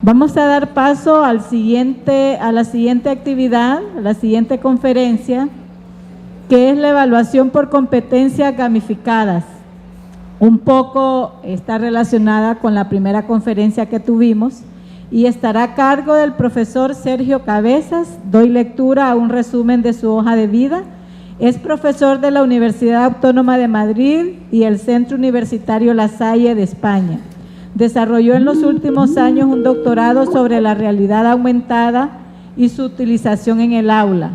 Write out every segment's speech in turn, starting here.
Vamos a dar paso a la siguiente actividad, a la siguiente conferencia, que es la evaluación por competencias gamificadas. Un poco está relacionada con la primera conferencia que tuvimos y estará a cargo del profesor Sergio Cabezas. Doy lectura a un resumen de su hoja de vida. Es profesor de la Universidad Autónoma de Madrid y el Centro Universitario La Salle de España. Desarrolló en los últimos años un doctorado sobre la realidad aumentada y su utilización en el aula.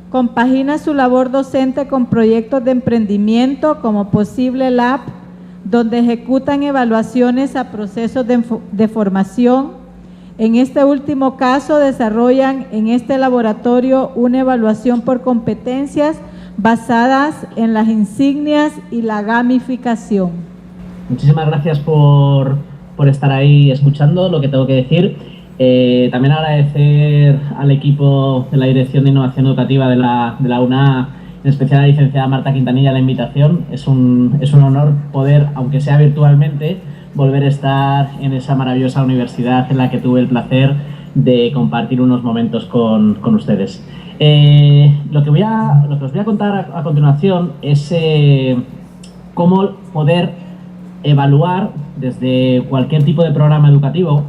Compagina su labor docente con proyectos de emprendimiento como Posible Lab, donde ejecutan evaluaciones a procesos de formación. En este último caso, desarrollan en este laboratorio una evaluación por competencias basadas en las insignias y la gamificación. Muchísimas gracias por estar ahí escuchando lo que tengo que decir. También agradecer al equipo de la Dirección de Innovación Educativa de la UNA, en especial a la licenciada Marta Quintanilla, la invitación. Es un honor poder, aunque sea virtualmente, volver a estar en esa maravillosa universidad en la que tuve el placer de compartir unos momentos con ustedes. Lo que os voy a contar a continuación es cómo poder evaluar desde cualquier tipo de programa educativo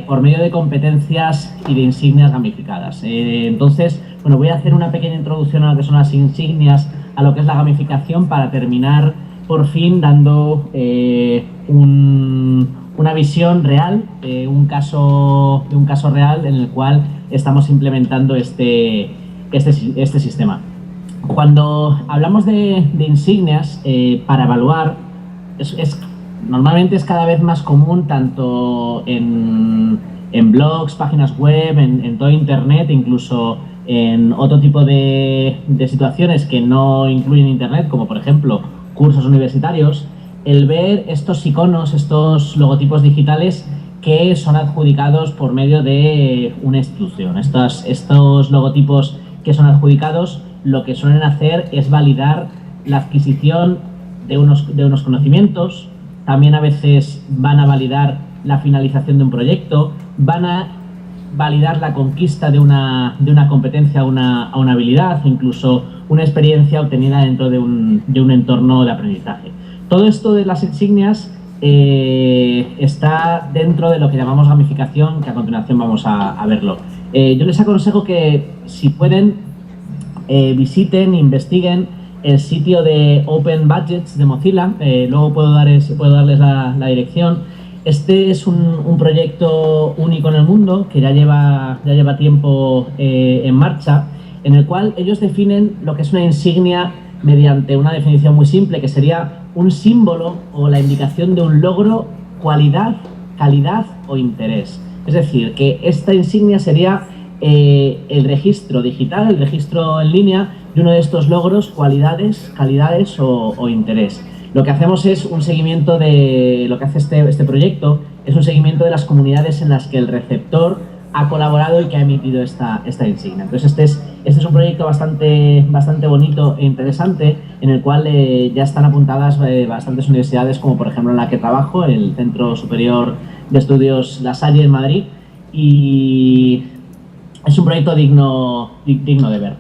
por medio de competencias y de insignias gamificadas. Entonces, bueno, voy a hacer una pequeña introducción a lo que son las insignias, a lo que es la gamificación, para terminar por fin dando una visión real de un caso real en el cual estamos implementando este sistema. Cuando hablamos de insignias para evaluar, normalmente es cada vez más común, tanto en blogs, páginas web, en todo Internet, incluso en otro tipo de situaciones que no incluyen Internet, como por ejemplo cursos universitarios, el ver estos iconos, estos logotipos digitales que son adjudicados por medio de una institución. Estos logotipos que son adjudicados, lo que suelen hacer es validar la adquisición de unos conocimientos. También a veces van a validar la finalización de un proyecto, van a validar la conquista de una competencia, a una habilidad, incluso una experiencia obtenida dentro de un entorno de aprendizaje. Todo esto de las insignias está dentro de lo que llamamos gamificación, que a continuación vamos a verlo. Yo les aconsejo que, si pueden, visiten, investiguen el sitio de Open Budgets de Mozilla. Luego puedo darles la dirección. Este es un proyecto único en el mundo que ya lleva tiempo en marcha, en el cual ellos definen lo que es una insignia mediante una definición muy simple, que sería un símbolo o la indicación de un logro, cualidad, calidad o interés. Es decir, que esta insignia sería el registro digital, el registro en línea de uno de estos logros, cualidades, calidades o interés. Lo que hacemos es un seguimiento de lo que hace este proyecto, es un seguimiento de las comunidades en las que el receptor ha colaborado y que ha emitido esta insignia. Entonces este es un proyecto bastante bonito e interesante, en el cual ya están apuntadas bastantes universidades, como por ejemplo en la que trabajo, el Centro Superior de Estudios La Salle en Madrid, y es un proyecto digno de ver.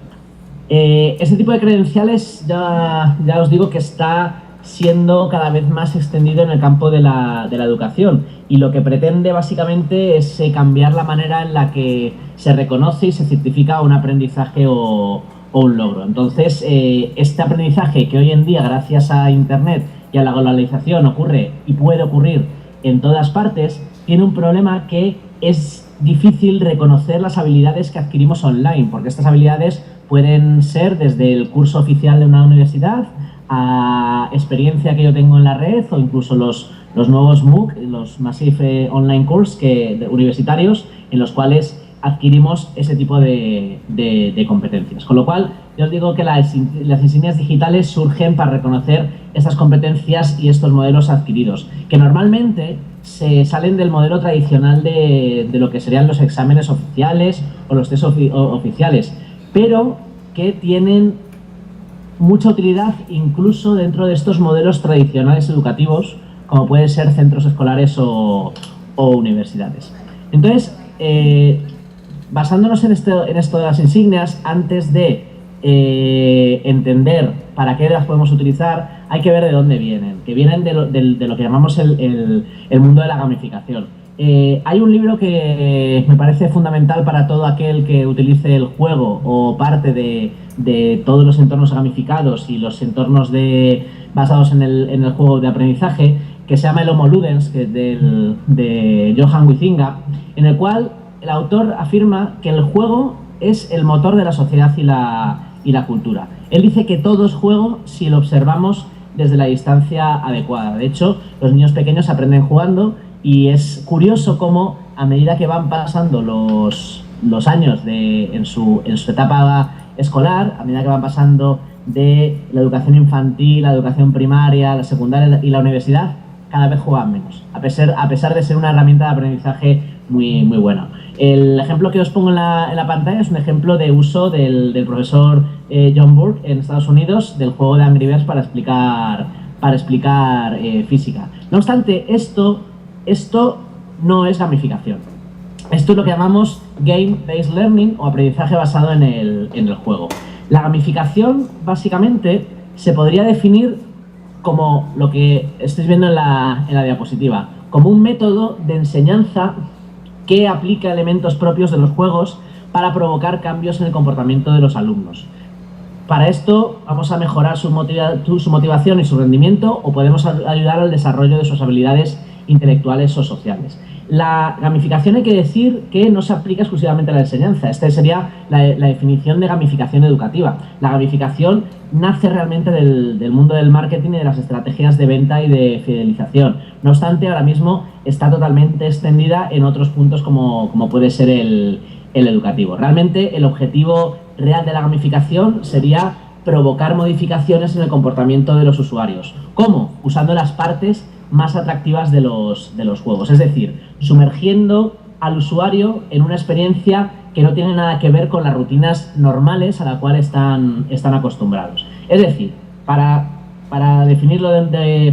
Este tipo de credenciales ya os digo que está siendo cada vez más extendido en el campo de la educación, y lo que pretende básicamente es cambiar la manera en la que se reconoce y se certifica un aprendizaje o un logro. Entonces, este aprendizaje, que hoy en día, gracias a Internet y a la globalización, ocurre y puede ocurrir en todas partes, tiene un problema, que es difícil reconocer las habilidades que adquirimos online, porque estas habilidades pueden ser desde el curso oficial de una universidad a experiencia que yo tengo en la red, o incluso los nuevos MOOC, los Massive Online Course universitarios, en los cuales adquirimos ese tipo de competencias. Con lo cual, yo os digo que las insignias digitales surgen para reconocer estas competencias y estos modelos adquiridos, que normalmente se salen del modelo tradicional de lo que serían los exámenes oficiales o los test oficiales, pero que tienen mucha utilidad incluso dentro de estos modelos tradicionales educativos, como pueden ser centros escolares o universidades. Entonces, basándonos en esto de las insignias, antes de entender para qué las podemos utilizar, hay que ver de dónde vienen, que vienen de lo que llamamos el mundo de la gamificación. Hay un libro que me parece fundamental para todo aquel que utilice el juego o parte de todos los entornos gamificados y los entornos basados en el juego de aprendizaje, que se llama el Homo Ludens, que es de Johan Huizinga, en el cual el autor afirma que el juego es el motor de la sociedad y la cultura. Él dice que todo es juego si lo observamos desde la distancia adecuada. De hecho, los niños pequeños aprenden jugando y es curioso cómo a medida que van pasando los años en su etapa escolar, a medida que van pasando de la educación infantil, la educación primaria, la secundaria y la universidad, cada vez juegan menos, a pesar de ser una herramienta de aprendizaje muy, muy buena. El ejemplo que os pongo en la pantalla es un ejemplo de uso del profesor John Burke en Estados Unidos del juego de Angry Birds para explicar física. No obstante, esto no es gamificación. Esto es lo que llamamos Game-Based Learning o aprendizaje basado en el juego. La gamificación, básicamente, se podría definir como lo que estáis viendo en la diapositiva, como un método de enseñanza que aplica elementos propios de los juegos para provocar cambios en el comportamiento de los alumnos. Para esto vamos a mejorar su motivación y su rendimiento o podemos ayudar al desarrollo de sus habilidades intelectuales o sociales. La gamificación hay que decir que no se aplica exclusivamente a la enseñanza. Esta sería la definición de gamificación educativa. La gamificación nace realmente del mundo del marketing y de las estrategias de venta y de fidelización. No obstante, ahora mismo está totalmente extendida en otros puntos como puede ser el educativo. Realmente el objetivo real de la gamificación sería provocar modificaciones en el comportamiento de los usuarios. ¿Cómo? Usando las partes más atractivas de los juegos, es decir, sumergiendo al usuario en una experiencia que no tiene nada que ver con las rutinas normales a las cuales están acostumbrados. Es decir, para definirlo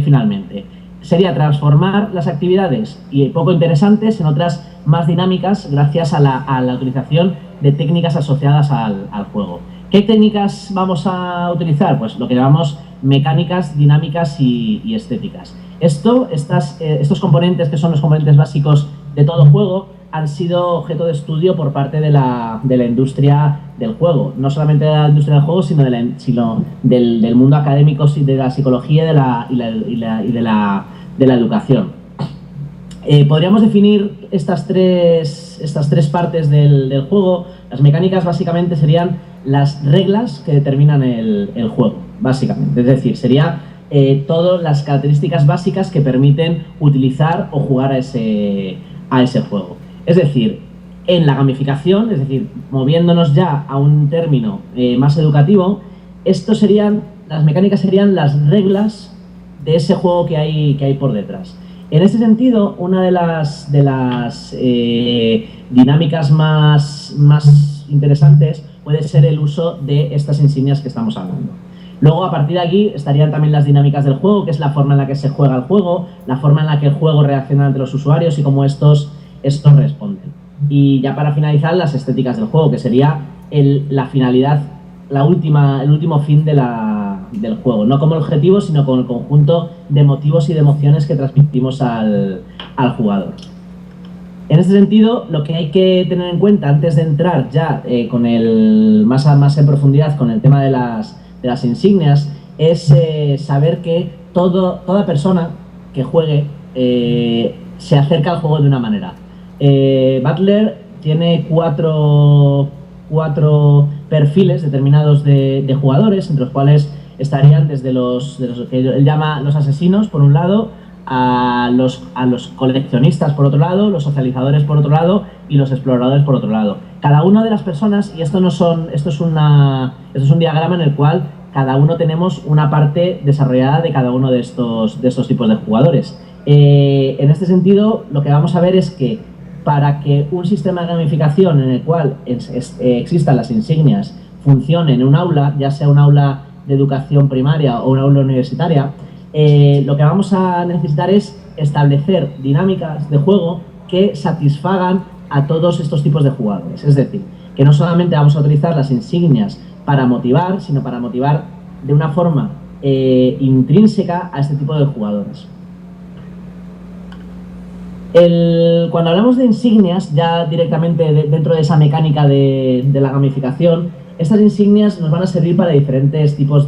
finalmente, sería transformar las actividades poco interesantes en otras más dinámicas gracias a la utilización de técnicas asociadas al juego. ¿Qué técnicas vamos a utilizar? Pues lo que llamamos mecánicas, dinámicas y estéticas. Estos componentes, que son los componentes básicos de todo juego, han sido objeto de estudio por parte de la industria del juego. No solamente de la industria del juego, sino del mundo académico, de la psicología y de la educación. Podríamos definir estas tres partes del juego. Las mecánicas básicamente serían las reglas que determinan el juego, básicamente. Es decir, sería todas las características básicas que permiten utilizar o jugar a ese juego. Es decir, en la gamificación, es decir, moviéndonos ya a un término más educativo, las mecánicas serían las reglas de ese juego que hay por detrás. En ese sentido, una de las dinámicas más interesantes puede ser el uso de estas insignias que estamos hablando. Luego, a partir de aquí, estarían también las dinámicas del juego, que es la forma en la que se juega el juego, la forma en la que el juego reacciona ante los usuarios y cómo estos responden. Y ya para finalizar, las estéticas del juego, que sería la finalidad, el último fin del juego. No como objetivo, sino con el conjunto de motivos y de emociones que transmitimos al jugador. En este sentido, lo que hay que tener en cuenta antes de entrar ya más en profundidad con el tema de las insignias es saber que toda persona que juegue se acerca al juego de una manera. Butler tiene cuatro perfiles determinados de jugadores, entre los cuales estarían desde los que él llama los asesinos, por un lado, a los coleccionistas, por otro lado, los socializadores, por otro lado, y los exploradores, por otro lado. Cada una de las personas, y esto es un diagrama en el cual cada uno tenemos una parte desarrollada de cada uno de estos tipos de jugadores. En este sentido, lo que vamos a ver es que para que un sistema de gamificación en el cual existan las insignias funcione en un aula, ya sea un aula de educación primaria o un aula universitaria, lo que vamos a necesitar es establecer dinámicas de juego que satisfagan a todos estos tipos de jugadores. Es decir, que no solamente vamos a utilizar las insignias para motivar, sino para motivar de una forma intrínseca a este tipo de jugadores. Cuando hablamos de insignias, ya directamente dentro de esa mecánica de la gamificación, estas insignias nos van a servir para diferentes tipos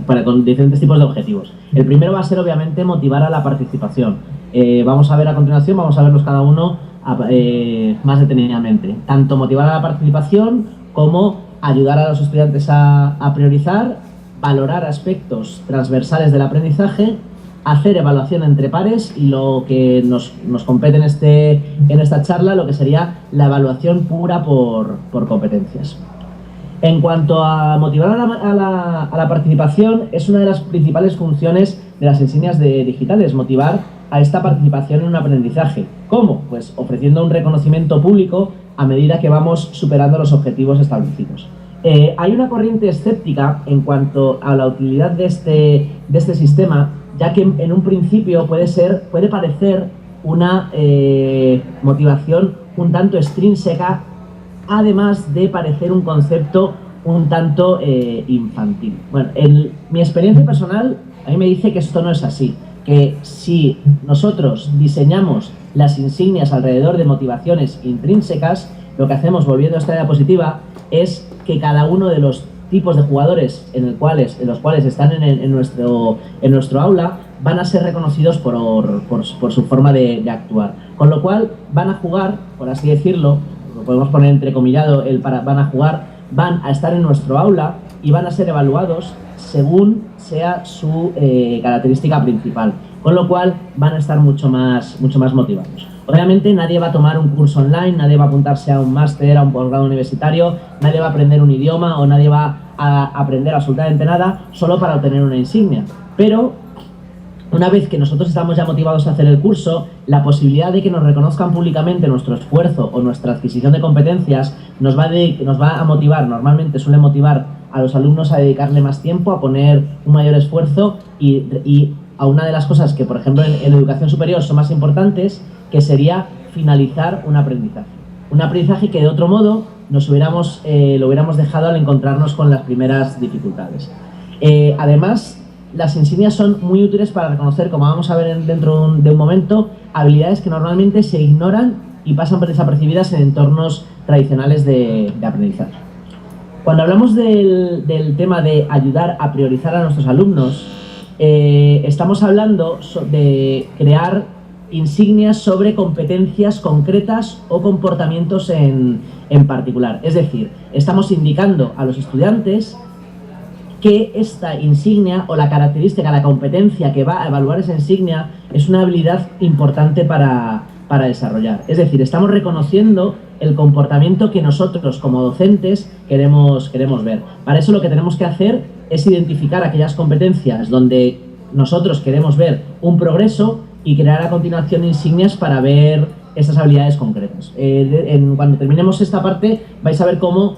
con diferentes tipos de objetivos. El primero va a ser, obviamente, motivar a la participación. Vamos a ver a continuación, vamos a verlos cada uno más detenidamente. Tanto motivar a la participación como ayudar a los estudiantes a priorizar, valorar aspectos transversales del aprendizaje, hacer evaluación entre pares y lo que nos compete en esta charla, lo que sería la evaluación pura por competencias. En cuanto a motivar a la participación, es una de las principales funciones de las insignias digitales, motivar a esta participación en un aprendizaje. ¿Cómo? Pues ofreciendo un reconocimiento público a medida que vamos superando los objetivos establecidos. Hay una corriente escéptica en cuanto a la utilidad de este sistema, ya que en un principio puede parecer una motivación un tanto extrínseca, además de parecer un concepto un tanto infantil. Bueno, mi experiencia personal a mí me dice que esto no es así, que si nosotros diseñamos las insignias alrededor de motivaciones intrínsecas, lo que hacemos, volviendo a esta diapositiva, es que cada uno de los tipos de jugadores en los cuales están en nuestro aula van a ser reconocidos por su forma de actuar. Con lo cual van a jugar, por así decirlo, lo podemos poner entrecomillado, van a estar en nuestro aula y van a ser evaluados según sea su característica principal. Con lo cual van a estar mucho más motivados. Obviamente nadie va a tomar un curso online, nadie va a apuntarse a un máster, a un posgrado universitario, nadie va a aprender un idioma o nadie va a aprender absolutamente nada solo para obtener una insignia. Pero una vez que nosotros estamos ya motivados a hacer el curso, la posibilidad de que nos reconozcan públicamente nuestro esfuerzo o nuestra adquisición de competencias nos va a motivar, normalmente suele motivar a los alumnos a dedicarle más tiempo, a poner un mayor esfuerzo y a una de las cosas que, por ejemplo, en educación superior son más importantes, que sería finalizar un aprendizaje. Un aprendizaje que de otro modo lo hubiéramos dejado al encontrarnos con las primeras dificultades. Además, las insignias son muy útiles para reconocer, como vamos a ver dentro de un momento, habilidades que normalmente se ignoran y pasan desapercibidas en entornos tradicionales de aprendizaje. Cuando hablamos del tema de ayudar a priorizar a nuestros alumnos, estamos hablando de crear insignias sobre competencias concretas o comportamientos en particular. Es decir, estamos indicando a los estudiantes que esta insignia o la característica, la competencia que va a evaluar esa insignia es una habilidad importante para desarrollar. Es decir, estamos reconociendo el comportamiento que nosotros como docentes queremos ver. Para eso lo que tenemos que hacer es identificar aquellas competencias donde nosotros queremos ver un progreso y crear a continuación insignias para ver esas habilidades concretas. Cuando terminemos esta parte vais a ver cómo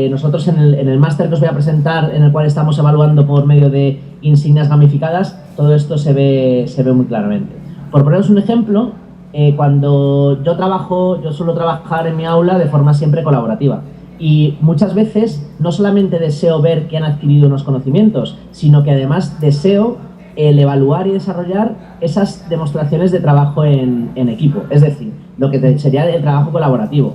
nosotros en el máster que os voy a presentar, en el cual estamos evaluando por medio de insignias gamificadas, todo esto se ve muy claramente. Por poneros un ejemplo, cuando yo suelo trabajar en mi aula de forma siempre colaborativa. Y muchas veces no solamente deseo ver que han adquirido unos conocimientos, sino que además deseo el evaluar y desarrollar esas demostraciones de trabajo en equipo. Es decir, lo que sería el trabajo colaborativo.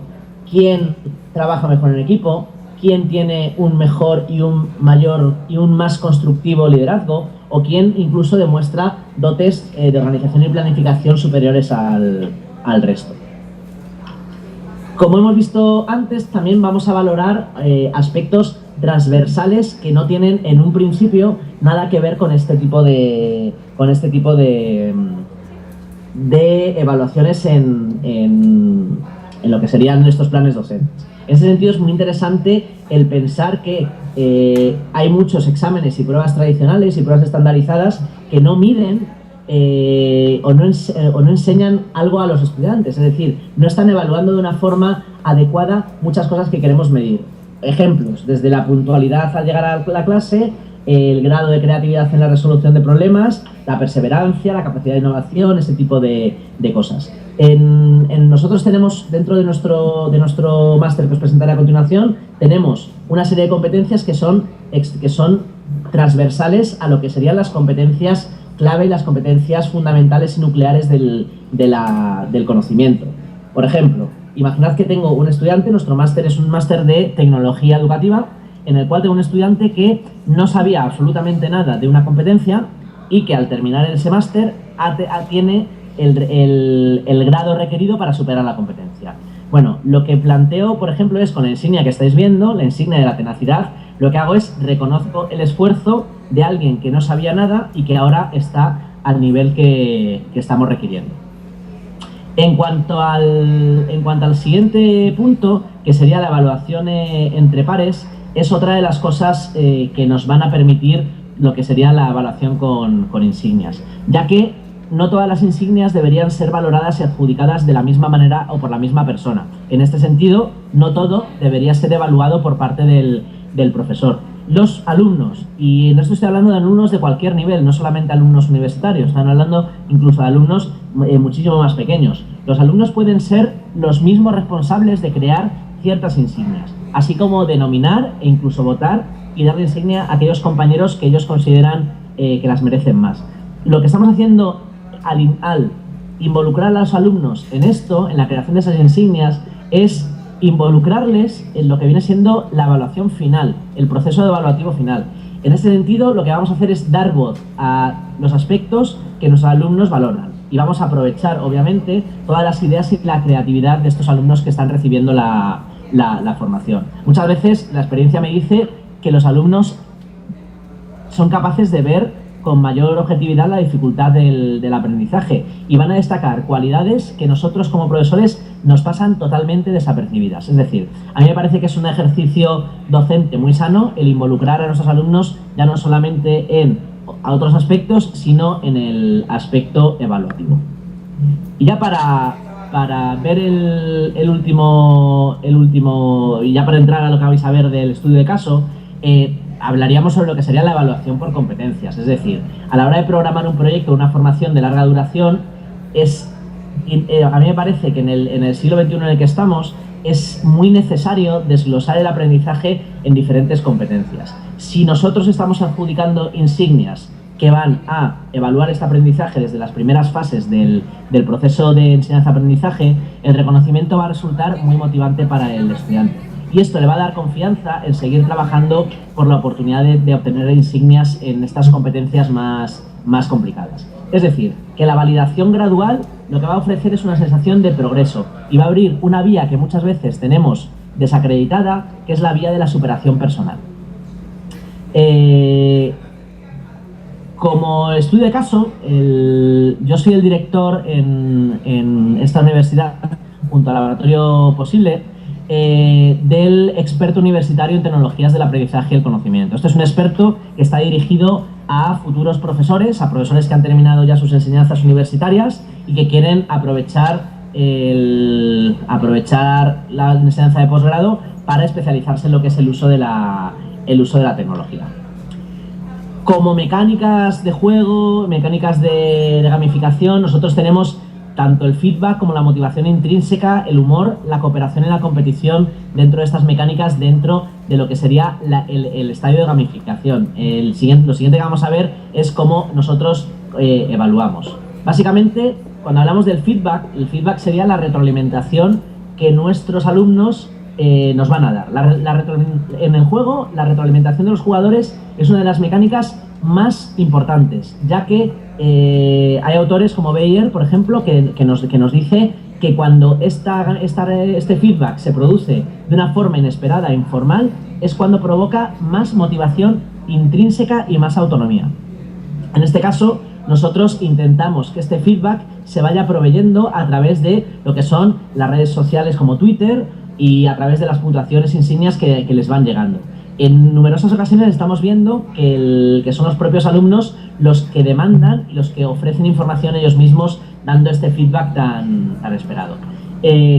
¿Quién trabaja mejor en equipo? ¿Quién tiene un mejor y un mayor y un más constructivo liderazgo? ¿O quién incluso demuestra dotes de organización y planificación superiores al resto? Como hemos visto antes, también vamos a valorar aspectos transversales que no tienen en un principio nada que ver con este tipo de evaluaciones en lo que serían estos planes docentes. En ese sentido es muy interesante el pensar que hay muchos exámenes y pruebas tradicionales y pruebas estandarizadas que no miden o no enseñan algo a los estudiantes, es decir, no están evaluando de una forma adecuada muchas cosas que queremos medir. Ejemplos, desde la puntualidad al llegar a la clase el grado de creatividad en la resolución de problemas, la perseverancia, la capacidad de innovación, ese tipo de cosas. Nosotros tenemos, dentro de nuestro máster que os presentaré a continuación, tenemos una serie de competencias que son transversales a lo que serían las competencias clave y las competencias fundamentales y nucleares del conocimiento. Por ejemplo, imaginad que tengo un estudiante, nuestro máster es un máster de tecnología educativa, en el cual tengo un estudiante que no sabía absolutamente nada de una competencia y que al terminar ese máster tiene el grado requerido para superar la competencia. Bueno, lo que planteo, por ejemplo, es con la insignia que estáis viendo, la insignia de la tenacidad, lo que hago es reconozco el esfuerzo de alguien que no sabía nada y que ahora está al nivel que estamos requiriendo. En cuanto al siguiente punto, que sería la evaluación entre pares, es otra de las cosas que nos van a permitir lo que sería la evaluación con insignias, ya que no todas las insignias deberían ser valoradas y adjudicadas de la misma manera o por la misma persona. En este sentido, no todo debería ser evaluado por parte del profesor. Los alumnos, y en esto estoy hablando de alumnos de cualquier nivel, no solamente alumnos universitarios, están hablando incluso de alumnos muchísimo más pequeños. Los alumnos pueden ser los mismos responsables de crear ciertas insignias, así como de nominar e incluso votar y darle insignia a aquellos compañeros que ellos consideran que las merecen más. Lo que estamos haciendo al involucrar a los alumnos en esto, en la creación de esas insignias, es involucrarles en lo que viene siendo la evaluación final, el proceso evaluativo final. En este sentido, lo que vamos a hacer es dar voz a los aspectos que nuestros alumnos valoran y vamos a aprovechar, obviamente, todas las ideas y la creatividad de estos alumnos que están recibiendo la formación. Muchas veces la experiencia me dice que los alumnos son capaces de ver con mayor objetividad la dificultad del aprendizaje y van a destacar cualidades que nosotros como profesores nos pasan totalmente desapercibidas. Es decir, a mí me parece que es un ejercicio docente muy sano el involucrar a nuestros alumnos ya no solamente en otros aspectos, sino en el aspecto evaluativo. Y ya para ver el último, y ya para entrar a lo que vais a ver del estudio de caso, hablaríamos sobre lo que sería la evaluación por competencias. Es decir, a la hora de programar un proyecto o una formación de larga duración, a mí me parece que en el siglo XXI en el que estamos es muy necesario desglosar el aprendizaje en diferentes competencias. Si nosotros estamos adjudicando insignias que van a evaluar este aprendizaje desde las primeras fases del proceso de enseñanza-aprendizaje, el reconocimiento va a resultar muy motivante para el estudiante. Y esto le va a dar confianza en seguir trabajando por la oportunidad de obtener insignias en estas competencias más complicadas. Es decir, que la validación gradual lo que va a ofrecer es una sensación de progreso y va a abrir una vía que muchas veces tenemos desacreditada, que es la vía de la superación personal. Como estudio de caso, yo soy el director en esta universidad, junto al Laboratorio Posible, del experto universitario en tecnologías del aprendizaje y el conocimiento. Este es un experto que está dirigido a futuros profesores, a profesores que han terminado ya sus enseñanzas universitarias y que quieren aprovechar la enseñanza de posgrado para especializarse en lo que es el uso de la tecnología. Como mecánicas de juego, mecánicas de gamificación, nosotros tenemos tanto el feedback como la motivación intrínseca, el humor, la cooperación en la competición dentro de estas mecánicas, dentro de lo que sería el estadio de gamificación. Lo siguiente que vamos a ver es cómo nosotros evaluamos. Básicamente, cuando hablamos del feedback, el feedback sería la retroalimentación que nuestros alumnos nos van a dar. En el juego, la retroalimentación de los jugadores es una de las mecánicas más importantes, ya que hay autores como Bayer, por ejemplo, que nos dice que cuando este feedback se produce de una forma inesperada e informal, es cuando provoca más motivación intrínseca y más autonomía. En este caso, nosotros intentamos que este feedback se vaya proveyendo a través de lo que son las redes sociales como Twitter y a través de las puntuaciones insignias que les van llegando. En numerosas ocasiones estamos viendo que son los propios alumnos los que demandan y los que ofrecen información ellos mismos, dando este feedback tan esperado.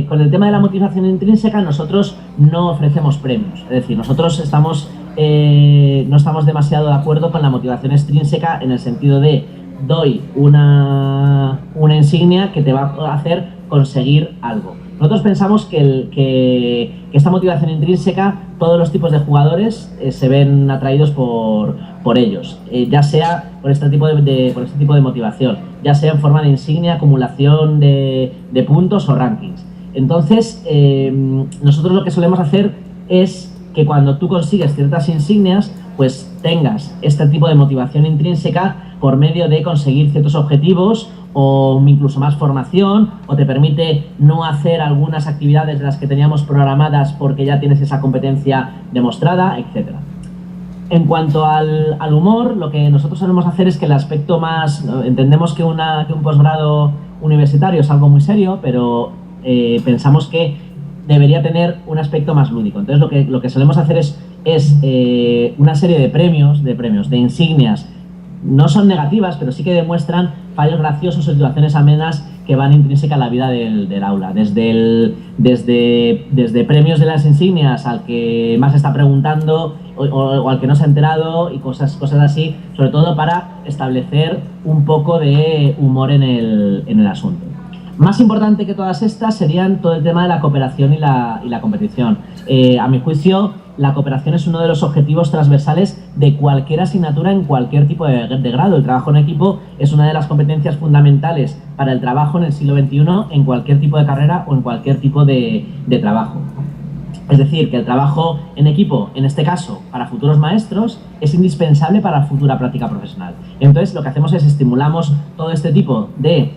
Con el tema de la motivación intrínseca, nosotros no ofrecemos premios. Es decir, nosotros no estamos demasiado de acuerdo con la motivación extrínseca en el sentido de doy una insignia que te va a hacer conseguir algo. Nosotros pensamos que esta motivación intrínseca, todos los tipos de jugadores se ven atraídos por ellos, ya sea por este tipo de motivación, ya sea en forma de insignia, acumulación de puntos o rankings. Entonces, nosotros lo que solemos hacer es que cuando tú consigues ciertas insignias, pues tengas este tipo de motivación intrínseca por medio de conseguir ciertos objetivos o incluso más formación, o te permite no hacer algunas actividades de las que teníamos programadas porque ya tienes esa competencia demostrada, etc. En cuanto al humor, lo que nosotros solemos hacer es que el aspecto más... Entendemos que un posgrado universitario es algo muy serio, pero pensamos que debería tener un aspecto más lúdico. Entonces lo que solemos hacer es una serie de premios, de insignias. No son negativas, pero sí que demuestran fallos graciosos o situaciones amenas que van intrínseca a la vida del aula. Desde premios de las insignias al que más está preguntando o al que no se ha enterado y cosas así, sobre todo para establecer un poco de humor en el asunto. Más importante que todas estas serían todo el tema de la cooperación y la competición. A mi juicio, la cooperación es uno de los objetivos transversales de cualquier asignatura en cualquier tipo de grado. El trabajo en equipo es una de las competencias fundamentales para el trabajo en el siglo XXI en cualquier tipo de carrera o en cualquier tipo de trabajo. Es decir, que el trabajo en equipo, en este caso, para futuros maestros, es indispensable para la futura práctica profesional. Entonces, lo que hacemos es estimulamos todo este tipo de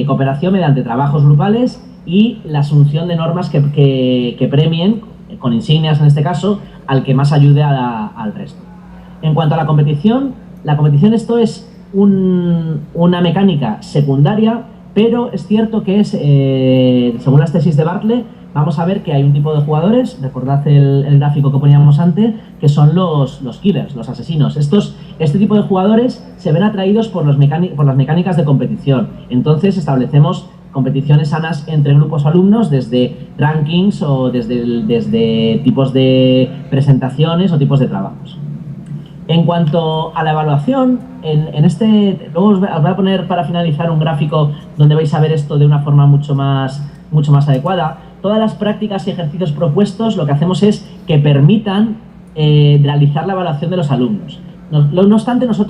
cooperación mediante trabajos grupales y la asunción de normas que premien, con insignias en este caso, al que más ayude al resto. En cuanto a la competición esto es una mecánica secundaria, pero es cierto que según las tesis de Bartlett, vamos a ver que hay un tipo de jugadores, recordad el gráfico que poníamos antes, que son los killers, los asesinos. Este tipo de jugadores se ven atraídos por las mecánicas de competición. Entonces establecemos competiciones sanas entre grupos o alumnos, desde rankings o desde tipos de presentaciones o tipos de trabajos. En cuanto a la evaluación, luego os voy a poner para finalizar un gráfico donde vais a ver esto de una forma mucho más adecuada. Todas las prácticas y ejercicios propuestos lo que hacemos es que permitan realizar la evaluación de los alumnos. No obstante, nuestro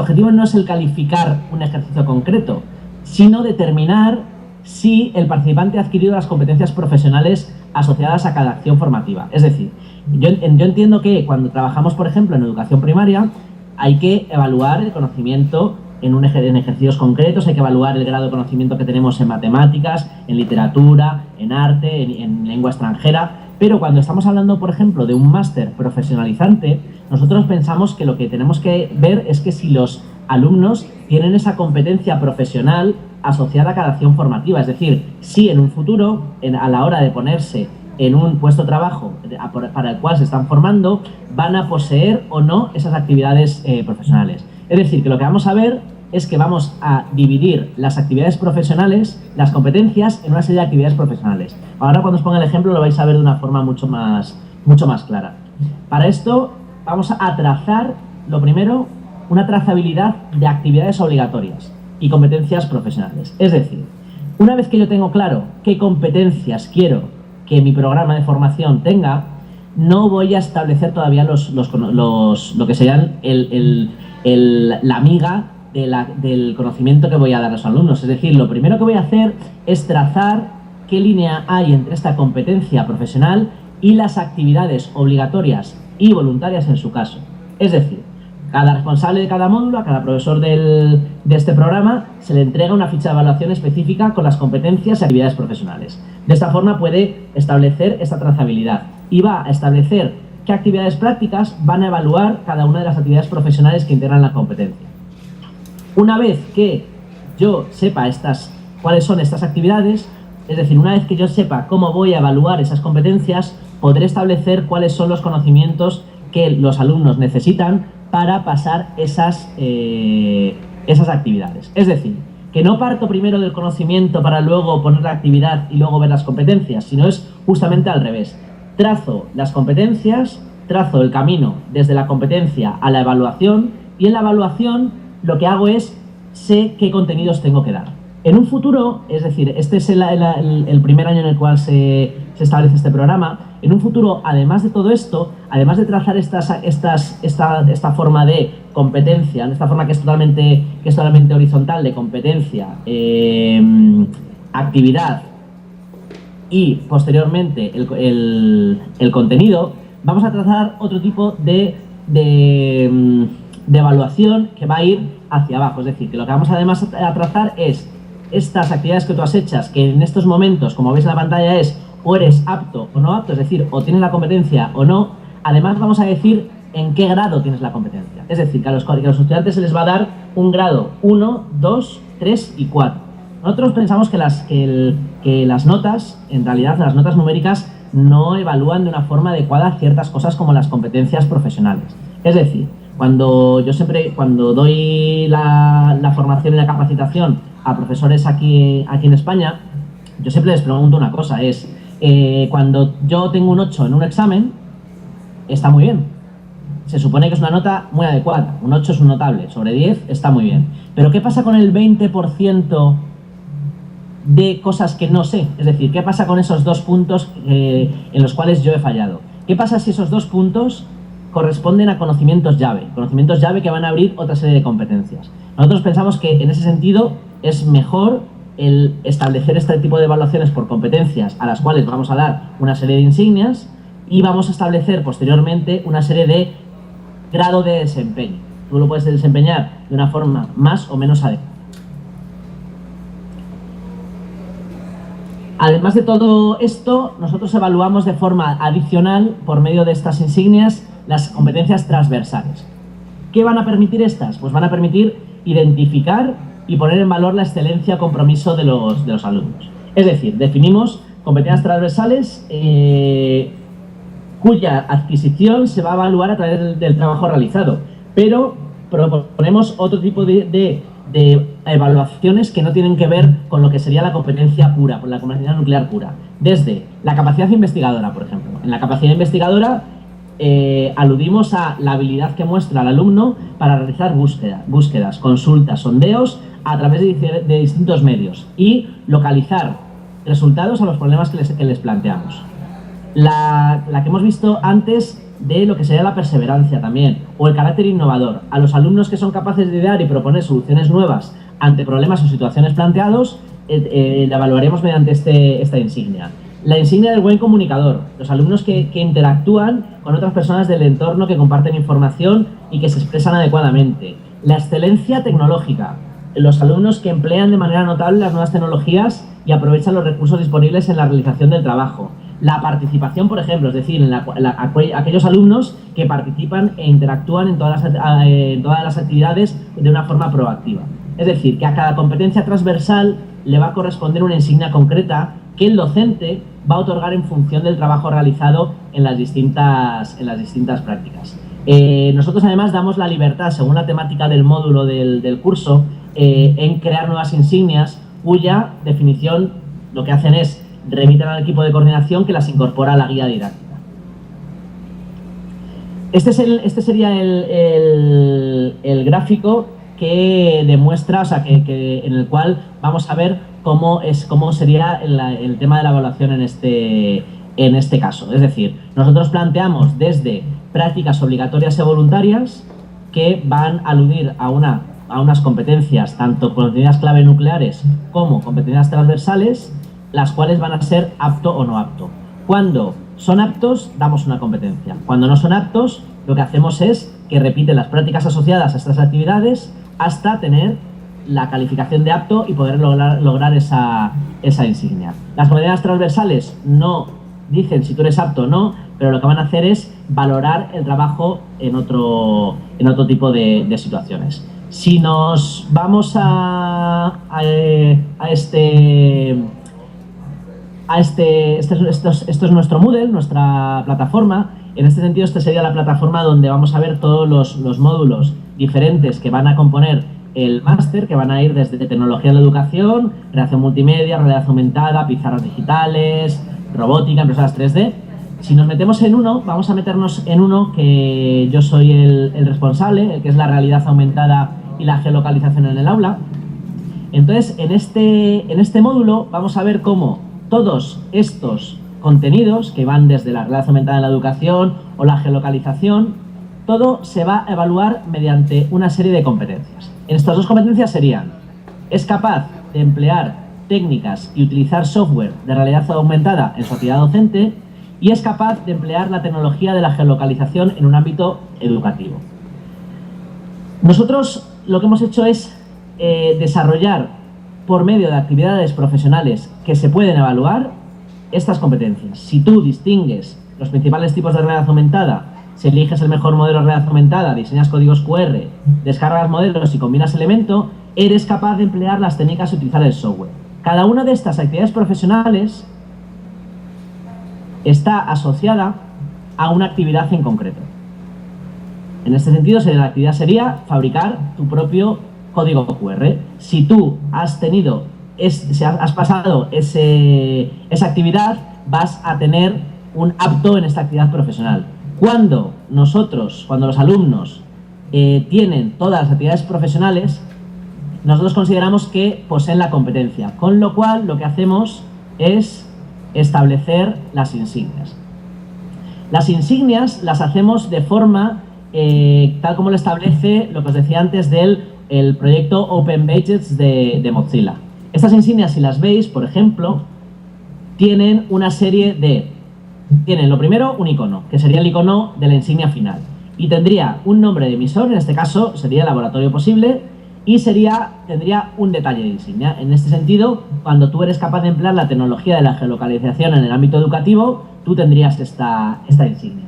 objetivo no es el calificar un ejercicio concreto, sino determinar si el participante ha adquirido las competencias profesionales asociadas a cada acción formativa. Es decir, yo entiendo que cuando trabajamos, por ejemplo, en educación primaria, hay que evaluar el conocimiento en ejercicios concretos, hay que evaluar el grado de conocimiento que tenemos en matemáticas, en literatura, en arte, en lengua extranjera, pero cuando estamos hablando, por ejemplo, de un máster profesionalizante, nosotros pensamos que lo que tenemos que ver es que si los alumnos tienen esa competencia profesional asociada a cada acción formativa, es decir, si en un futuro, a la hora de ponerse en un puesto de trabajo para el cual se están formando, van a poseer o no esas actividades profesionales. Es decir, que lo que vamos a ver es que vamos a dividir las actividades profesionales, las competencias, en una serie de actividades profesionales. Ahora cuando os ponga el ejemplo lo vais a ver de una forma mucho más clara. Para esto vamos a trazar, lo primero, una trazabilidad de actividades obligatorias y competencias profesionales. Es decir, una vez que yo tengo claro qué competencias quiero que mi programa de formación tenga, no voy a establecer todavía lo que serían la miga del conocimiento que voy a dar a los alumnos. Es decir, lo primero que voy a hacer es trazar qué línea hay entre esta competencia profesional y las actividades obligatorias y voluntarias en su caso. Es decir, cada responsable de cada módulo, a cada profesor de este programa, se le entrega una ficha de evaluación específica con las competencias y actividades profesionales. De esta forma puede establecer esta trazabilidad y va a establecer qué actividades prácticas van a evaluar cada una de las actividades profesionales que integran la competencia. Una vez que yo sepa cuáles son estas actividades, es decir, una vez que yo sepa cómo voy a evaluar esas competencias, podré establecer cuáles son los conocimientos que los alumnos necesitan para pasar esas actividades. Es decir, que no parto primero del conocimiento para luego poner la actividad y luego ver las competencias, sino es justamente al revés. Trazo las competencias, trazo el camino desde la competencia a la evaluación, y en la evaluación lo que hago es sé qué contenidos tengo que dar. En un futuro, es decir, este es el primer año en el cual se establece este programa, en un futuro, además de todo esto, además de trazar esta forma de competencia, esta forma que es totalmente horizontal de competencia, actividad y posteriormente el contenido, vamos a trazar otro tipo de evaluación que va a ir hacia abajo. Es decir, que lo que vamos además a trazar es estas actividades que tú has hecho, que en estos momentos, como veis en la pantalla, es o eres apto o no apto, es decir, o tienes la competencia o no. Además vamos a decir en qué grado tienes la competencia. Es decir, que a los estudiantes se les va a dar un grado 1, 2, 3 y 4. Nosotros pensamos que las notas, en realidad las notas numéricas, no evalúan de una forma adecuada ciertas cosas como las competencias profesionales. Es decir, cuando doy la formación y la capacitación a profesores aquí en España, yo siempre les pregunto una cosa, cuando yo tengo un 8 en un examen, está muy bien. Se supone que es una nota muy adecuada. Un 8 es un notable, sobre 10 está muy bien. Pero ¿qué pasa con el 20% de cosas que no sé? Es decir, ¿qué pasa con esos 2 puntos en los cuales yo he fallado? ¿Qué pasa si esos 2 puntos corresponden a conocimientos llave que van a abrir otra serie de competencias? Nosotros pensamos que en ese sentido es mejor el establecer este tipo de evaluaciones por competencias, a las cuales vamos a dar una serie de insignias, y vamos a establecer posteriormente una serie de grado de desempeño. Tú lo puedes desempeñar de una forma más o menos adecuada. Además de todo esto, nosotros evaluamos de forma adicional, por medio de estas insignias, las competencias transversales. ¿Qué van a permitir estas? Pues van a permitir identificar y poner en valor la excelencia o compromiso de los alumnos. Es decir, definimos competencias transversales cuya adquisición se va a evaluar a través del trabajo realizado, pero proponemos otro tipo de evaluaciones que no tienen que ver con lo que sería la competencia pura, con la competencia nuclear pura. Desde la capacidad investigadora, por ejemplo. En la capacidad investigadora aludimos a la habilidad que muestra el alumno para realizar búsquedas, consultas, sondeos a través de distintos medios y localizar resultados a los problemas que les planteamos. La que hemos visto antes de lo que sería la perseverancia también, o el carácter innovador. A los alumnos que son capaces de idear y proponer soluciones nuevas ante problemas o situaciones planteados, la evaluaremos mediante esta insignia. La insignia del buen comunicador, los alumnos que interactúan con otras personas del entorno, que comparten información y que se expresan adecuadamente. La excelencia tecnológica, los alumnos que emplean de manera notable las nuevas tecnologías y aprovechan los recursos disponibles en la realización del trabajo. La participación, por ejemplo, es decir, aquellos alumnos que participan e interactúan en todas las actividades de una forma proactiva. Es decir, que a cada competencia transversal le va a corresponder una insignia concreta que el docente va a otorgar en función del trabajo realizado en las distintas prácticas. Nosotros además damos la libertad, según la temática del módulo del curso, en crear nuevas insignias cuya definición lo que hacen es remitir al equipo de coordinación que las incorpora a la guía didáctica. Este sería el gráfico que demuestra, o sea, en el cual vamos a ver cómo sería el tema de la evaluación en este caso. Es decir, nosotros planteamos desde prácticas obligatorias y voluntarias que van a aludir a unas competencias, tanto competencias clave nucleares como competencias transversales, las cuales van a ser apto o no apto. Cuando son aptos, damos una competencia. Cuando no son aptos, lo que hacemos es que repiten las prácticas asociadas a estas actividades hasta tener la calificación de apto y poder lograr esa insignia. Las competencias transversales no dicen si tú eres apto o no, pero lo que van a hacer es valorar el trabajo en otro tipo de situaciones. Si nos vamos esto es nuestro Moodle, nuestra plataforma. En este sentido, esta sería la plataforma donde vamos a ver todos los módulos diferentes que van a componer el máster, que van a ir desde tecnología de la educación, creación multimedia, realidad aumentada, pizarras digitales, robótica, impresoras 3D. Si nos metemos en uno, vamos a meternos en uno que yo soy el responsable, el que es la realidad aumentada y la geolocalización en el aula. Entonces, en este módulo vamos a ver cómo todos estos contenidos que van desde la realidad aumentada en la educación o la geolocalización, todo se va a evaluar mediante una serie de competencias. En estas dos competencias serían: es capaz de emplear técnicas y utilizar software de realidad aumentada en su actividad docente, y es capaz de emplear la tecnología de la geolocalización en un ámbito educativo. Nosotros lo que hemos hecho es desarrollar, por medio de actividades profesionales que se pueden evaluar, estas competencias. Si tú distingues los principales tipos de realidad aumentada, si eliges el mejor modelo de realidad aumentada, diseñas códigos QR, descargas modelos y combinas elemento, eres capaz de emplear las técnicas y utilizar el software. Cada una de estas actividades profesionales está asociada a una actividad en concreto. En este sentido, la actividad sería fabricar tu propio código QR. Si tú has pasado esa actividad, vas a tener un apto en esta actividad profesional. Cuando los alumnos tienen todas las actividades profesionales, nosotros consideramos que poseen la competencia, con lo cual lo que hacemos es establecer las insignias. Las insignias las hacemos de forma tal como lo establece lo que os decía antes del proyecto Open Badges de Mozilla. Estas insignias, si las veis, por ejemplo, tienen una serie de... Tienen, lo primero, un icono, que sería el icono de la insignia final. Y tendría un nombre de emisor, en este caso sería Laboratorio Posible, y tendría un detalle de insignia. En este sentido, cuando tú eres capaz de emplear la tecnología de la geolocalización en el ámbito educativo, tú tendrías esta insignia.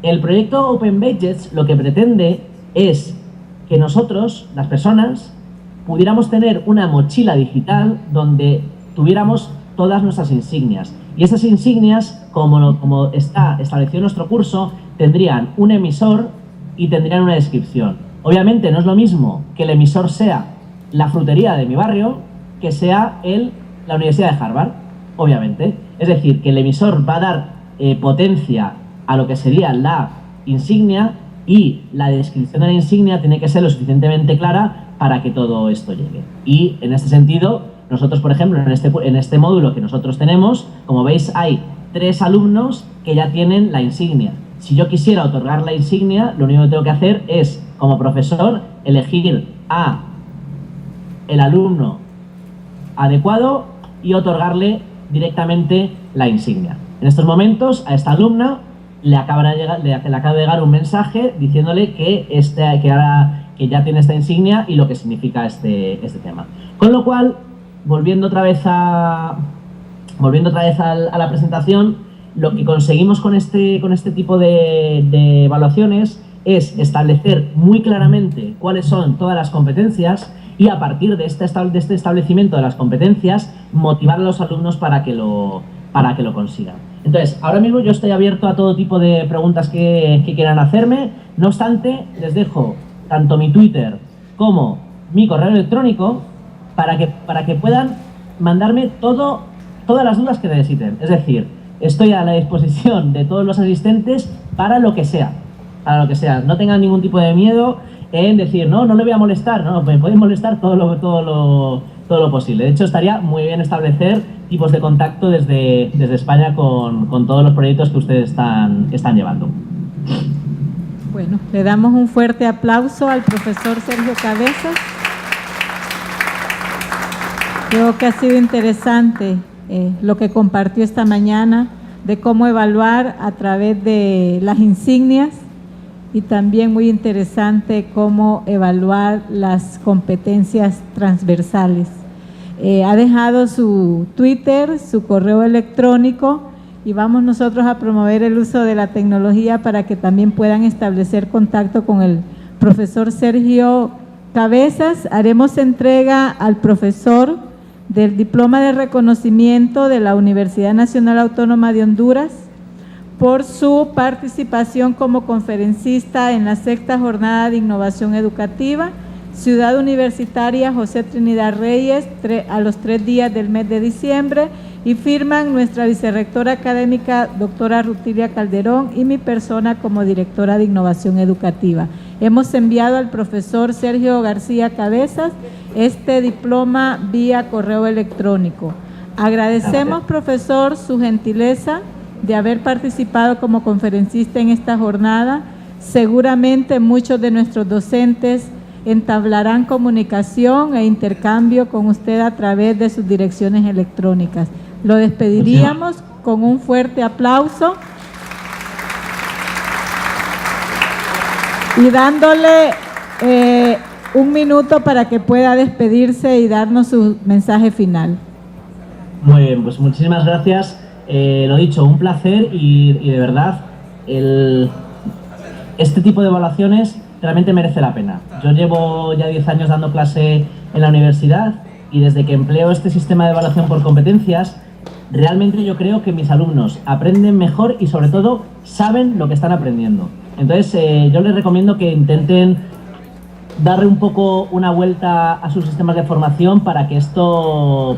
El proyecto Open Badges lo que pretende es que nosotros, las personas, pudiéramos tener una mochila digital donde tuviéramos todas nuestras insignias. Y esas insignias, como está establecido en nuestro curso, tendrían un emisor y tendrían una descripción. Obviamente no es lo mismo que el emisor sea la frutería de mi barrio que sea la Universidad de Harvard, obviamente. Es decir, que el emisor va a dar potencia a lo que sería la insignia, y la descripción de la insignia tiene que ser lo suficientemente clara para que todo esto llegue. Y en este sentido, nosotros, por ejemplo, en este módulo que nosotros tenemos, como veis, hay 3 alumnos que ya tienen la insignia. Si yo quisiera otorgar la insignia, lo único que tengo que hacer es, como profesor, elegir a el alumno adecuado y otorgarle directamente la insignia. En estos momentos, a esta alumna le acaba de llegar un mensaje diciéndole que ya tiene esta insignia y lo que significa este tema. Con lo cual, volviendo otra vez a la presentación, lo que conseguimos con este tipo de evaluaciones es establecer muy claramente cuáles son todas las competencias, y a partir de este establecimiento de las competencias, motivar a los alumnos para que lo consigan. Entonces, ahora mismo yo estoy abierto a todo tipo de preguntas que quieran hacerme. No obstante, les dejo tanto mi Twitter como mi correo electrónico para que puedan mandarme todas las dudas que necesiten. Es decir, estoy a la disposición de todos los asistentes para lo que sea. No tengan ningún tipo de miedo en decir, no le voy a molestar. No, me pueden molestar todo lo posible. De hecho, estaría muy bien establecer tipos de contacto desde España con todos los proyectos que ustedes están llevando. Bueno, le damos un fuerte aplauso al profesor Sergio Cabezas. Creo que ha sido interesante lo que compartió esta mañana de cómo evaluar a través de las insignias, y también muy interesante cómo evaluar las competencias transversales. Ha dejado su Twitter, su correo electrónico, y vamos nosotros a promover el uso de la tecnología para que también puedan establecer contacto con el profesor Sergio Cabezas. Haremos entrega al profesor del diploma de reconocimiento de la Universidad Nacional Autónoma de Honduras por su participación como conferencista en la 6ª Jornada de Innovación Educativa, Ciudad Universitaria José Trinidad Reyes, a los 3 días del mes de diciembre, y firman nuestra vicerrectora académica, doctora Rutilia Calderón, y mi persona como directora de Innovación Educativa. Hemos enviado al profesor Sergio García Cabezas este diploma vía correo electrónico. Agradecemos, profesor, su gentileza de haber participado como conferencista en esta jornada. Seguramente muchos de nuestros docentes entablarán comunicación e intercambio con usted a través de sus direcciones electrónicas. Lo despediríamos con un fuerte aplauso y dándole un minuto para que pueda despedirse y darnos su mensaje final. Muy bien, pues muchísimas gracias. Lo dicho, un placer y de verdad este tipo de evaluaciones realmente merece la pena. Yo llevo ya 10 años dando clase en la universidad y desde que empleo este sistema de evaluación por competencias, realmente yo creo que mis alumnos aprenden mejor y sobre todo saben lo que están aprendiendo. Entonces yo les recomiendo que intenten darle un poco una vuelta a sus sistemas de formación para que esto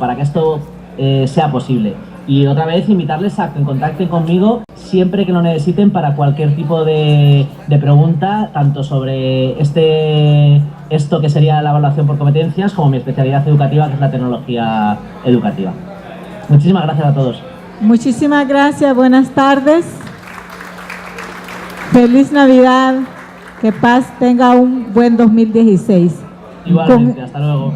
sea posible. Y otra vez invitarles a que contacten conmigo siempre que lo necesiten para cualquier tipo de pregunta, tanto sobre esto que sería la evaluación por competencias, como mi especialidad educativa, que es la tecnología educativa. Muchísimas gracias a todos. Muchísimas gracias, buenas tardes. Feliz Navidad, que paz tenga un buen 2016. Igualmente, hasta luego.